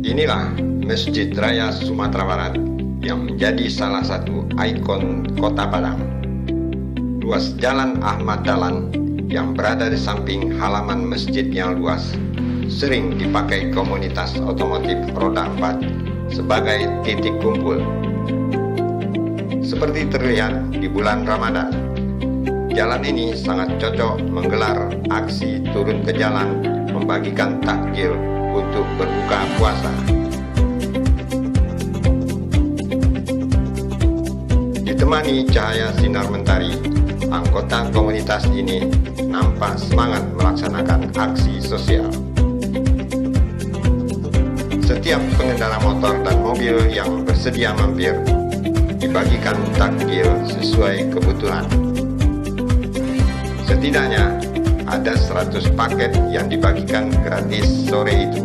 Inilah Masjid Raya Sumatera Barat yang menjadi salah satu ikon Kota Padang. Ruas Jalan Ahmad Dahlan yang berada di samping halaman masjid yang luas sering dipakai komunitas otomotif roda 4 sebagai titik kumpul. Seperti terlihat di bulan Ramadan, jalan ini sangat cocok menggelar aksi turun ke jalan membagikan takjil untuk berbuka puasa. Ditemani cahaya sinar mentari, anggota komunitas ini nampak semangat melaksanakan aksi sosial. Setiap pengendara motor dan mobil yang bersedia mampir dibagikan takjil sesuai kebutuhan. Setidaknya ada 100 paket yang dibagikan gratis sore itu.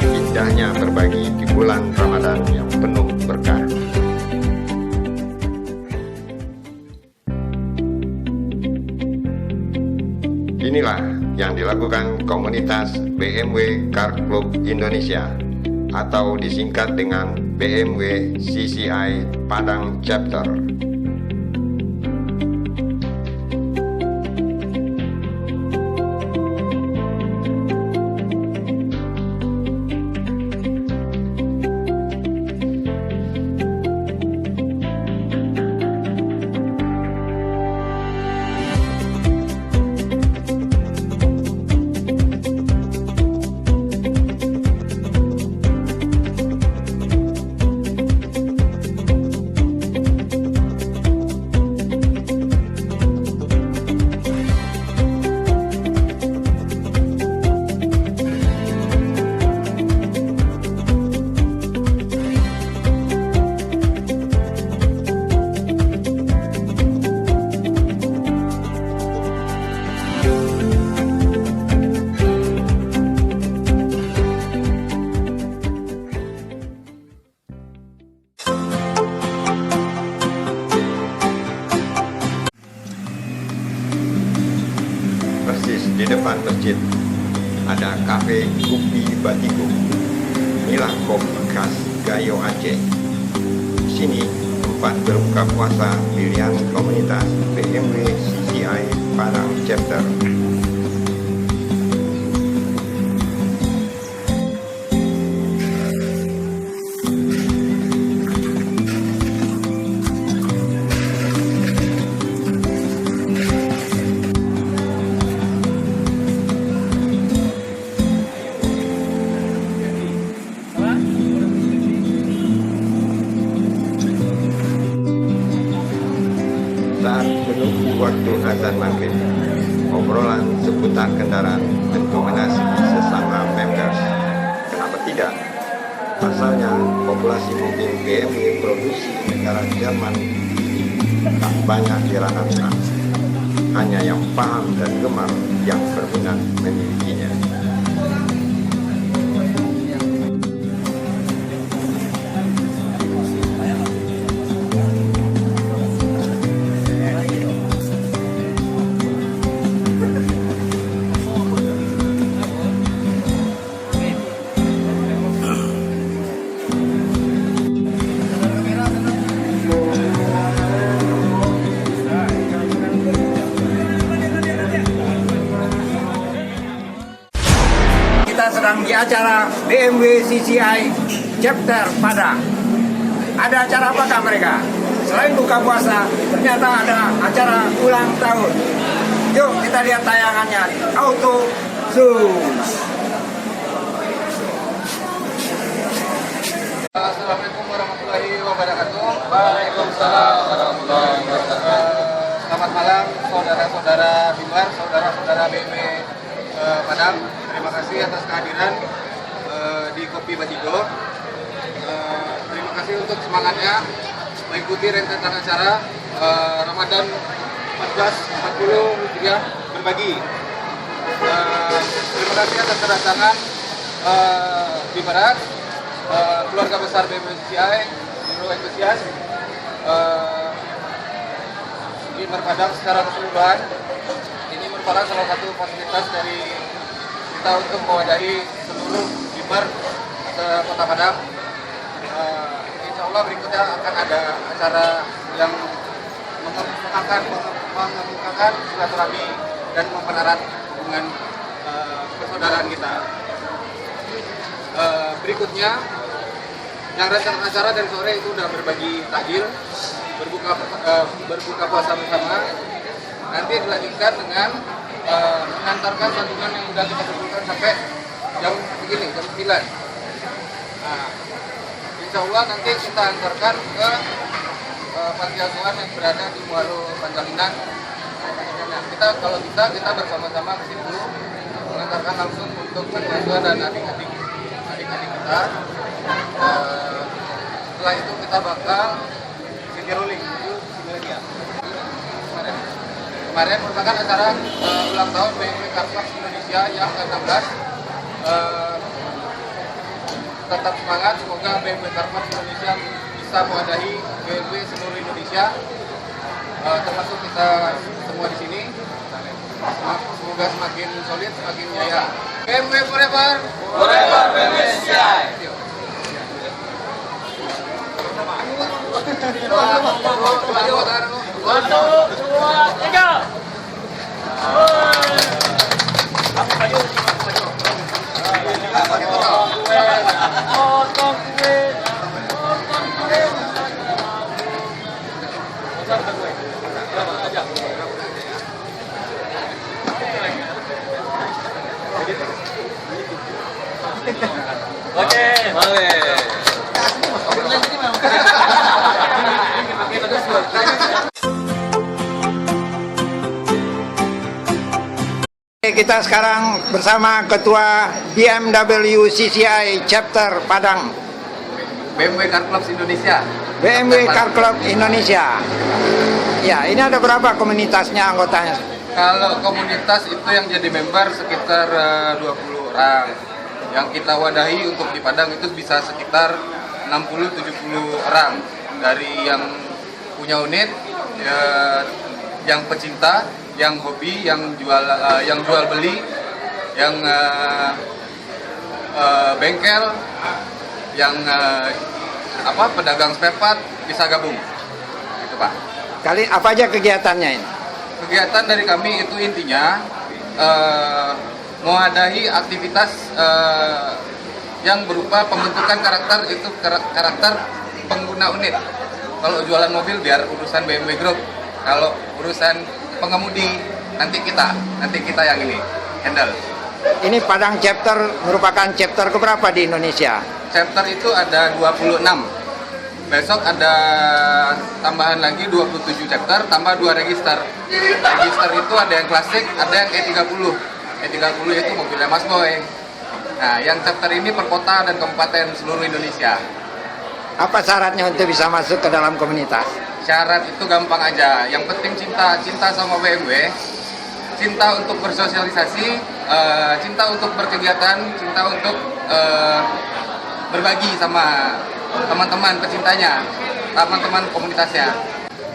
Indahnya berbagi di bulan Ramadan yang penuh berkah. Inilah yang dilakukan komunitas BMW Car Club Indonesia atau disingkat dengan BMW CCI Padang Chapter. Di depan masjid ada kafe Kopi Batigo. Inilah kopi khas Gayo Aceh. Di sini tempat berbuka puasa pilihan komunitas BMW CCI Padang Chapter. Saat menunggu waktu azan maghrib, obrolan seputar kendaraan mendominasi sesama members. Kenapa tidak? Pasalnya populasi mobil BMW produksi negara Jerman tak banyak di ranah Trans. Hanya yang paham dan gemar yang berminat memilikinya. Kita sedang di acara BMW CCI Chapter Padang. Ada acara apakah mereka? Selain buka puasa, ternyata ada acara ulang tahun. Yuk kita lihat tayangannya. Auto Zoom. Assalamualaikum warahmatullahi wabarakatuh. Waalaikumsalam warahmatullahi wabarakatuh. Selamat malam saudara-saudara Bimbar, saudara-saudara BMW Padang. Terima kasih atas kehadiran di Kopi Batigo. Terima kasih untuk semangatnya mengikuti rentetan acara Ramadan 1440 Hijriah berbagi. Terima kasih atas kedatangan di Barat, keluarga besar BMCI, Euro Entusias, Bimbar Padang secara keseluruhan. Ini merupakan salah satu fasilitas dari kita untuk mewadahi seluruh biber Kota Padang. Insya Allah berikutnya akan ada acara yang mengemukakan silaturahmi dan mempererat hubungan persaudaraan kita. Berikutnya yang rencana acara dari sore itu udah berbagi takjil, berbuka puasa bersama. Nanti dilanjutkan dengan mengantarkan santunan yang sudah kita kumpulkan sampai jam 9. Nah, insya Allah nanti kita antarkan ke panti asuhan yang berada di Muaro Panjalinang. Nah, kita bersama-sama ke situ mengantarkan langsung untuk panti asuhan dan adik-adik kita. Setelah itu kita bakal city rolling itu ya. Kemarin merupakan acara ulang tahun BMW Car Club Indonesia yang ke-16. Tetap semangat, semoga BMW Car Club Indonesia bisa mewadahi BMW seluruh Indonesia, termasuk kita semua di sini. Semoga semakin solid, semakin jaya. BMW forever, Forever BMW CCI. Satu, dua, tiga. Oke. Kita sekarang bersama Ketua BMW CCI Chapter Padang. BMW Car Club Indonesia. BMW Car Club Indonesia. Ya, ini ada berapa komunitasnya anggotanya? Kalau komunitas itu yang jadi member sekitar 20 orang. Yang kita wadahi untuk di Padang itu bisa sekitar 60-70 orang. Dari yang punya unit, yang pecinta, yang hobi, yang jual beli, yang bengkel, yang pedagang spare part bisa gabung, gitu Pak. Kali apa aja kegiatannya ini? Kegiatan dari kami itu intinya mewadahi aktivitas yang berupa pembentukan karakter, itu karakter pengguna unit. Kalau jualan mobil biar urusan BMW Group, kalau urusan pengemudi nanti kita yang ini handle. Ini Padang Chapter merupakan chapter keberapa di Indonesia? Chapter itu ada 26. Besok ada tambahan lagi 27 chapter, tambah 2 register. Register itu ada yang klasik, ada yang E30. E30 itu mobilnya Mas Boy. Nah, yang chapter ini per kota dan kabupaten seluruh Indonesia. Apa syaratnya untuk bisa masuk ke dalam komunitas? Syarat itu gampang aja. Yang penting cinta sama BMW, cinta untuk bersosialisasi, cinta untuk berkegiatan, cinta untuk berbagi sama teman-teman pecintanya, teman-teman komunitasnya.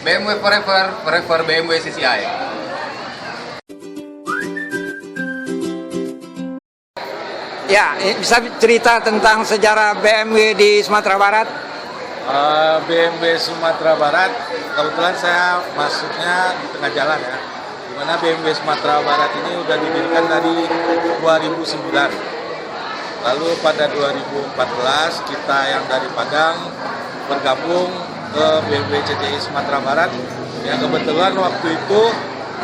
BMW forever, forever BMW CCI. Ya, bisa cerita tentang sejarah BMW di Sumatera Barat? BMW Sumatera Barat, kebetulan saya masuknya di tengah jalan ya, dimana BMW Sumatera Barat ini udah didirikan dari 2009. Lalu pada 2014 kita yang dari Padang bergabung ke BMW CCI Sumatera Barat, yang kebetulan waktu itu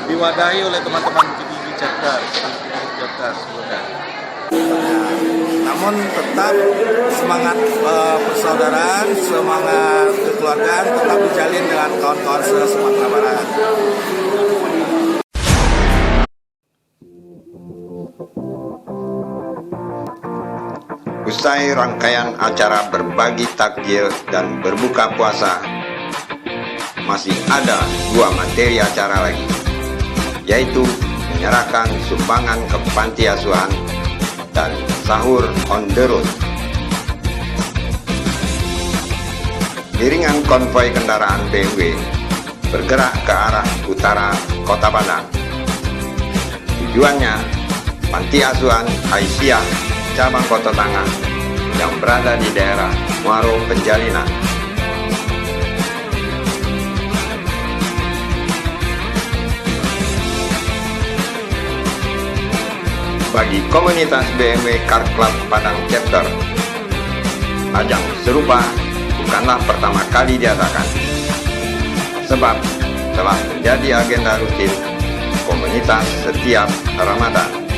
diwadahi oleh teman-teman di chapter sebelumnya. Namun tetap semangat persaudaraan, semangat kekeluargaan tetap dijalin dengan kawan-kawan se-Sumatera Barat. Usai rangkaian acara berbagi takjil dan berbuka puasa, masih ada 2 materi acara lagi, yaitu menyerahkan sumbangan ke panti asuhan dan sahur on the road. Iringan konvoi kendaraan BMW bergerak ke arah utara Kota Padang. Tujuannya Panti Asuhan Aisyah Cabang Kota Tangah yang berada di daerah Muaro Penjalinan. Bagi komunitas BMW Car Club Padang Chapter, ajang serupa bukanlah pertama kali diadakan, sebab telah menjadi agenda rutin komunitas setiap Ramadan.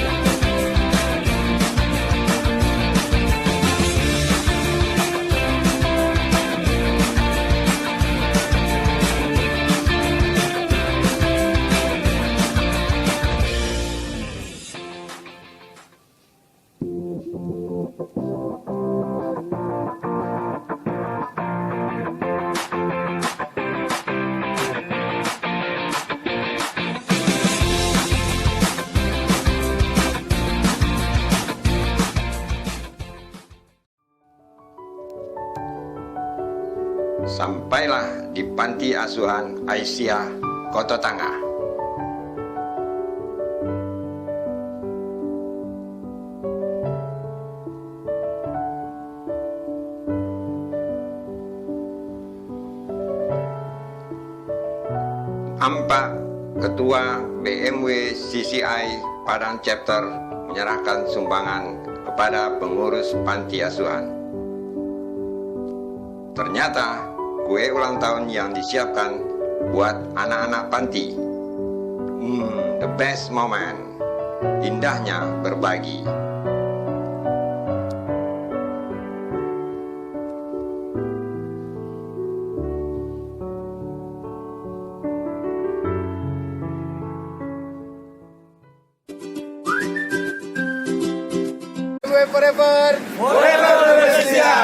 Sampailah di Panti Asuhan Aisyah, Kota Tangah. Ampak Ketua BMW CCI Padang Chapter menyerahkan sumbangan kepada pengurus Panti Asuhan. Ternyata kue ulang tahun yang disiapkan buat anak-anak panti. The best moment. Indahnya berbagi. Forever. Forever Indonesia.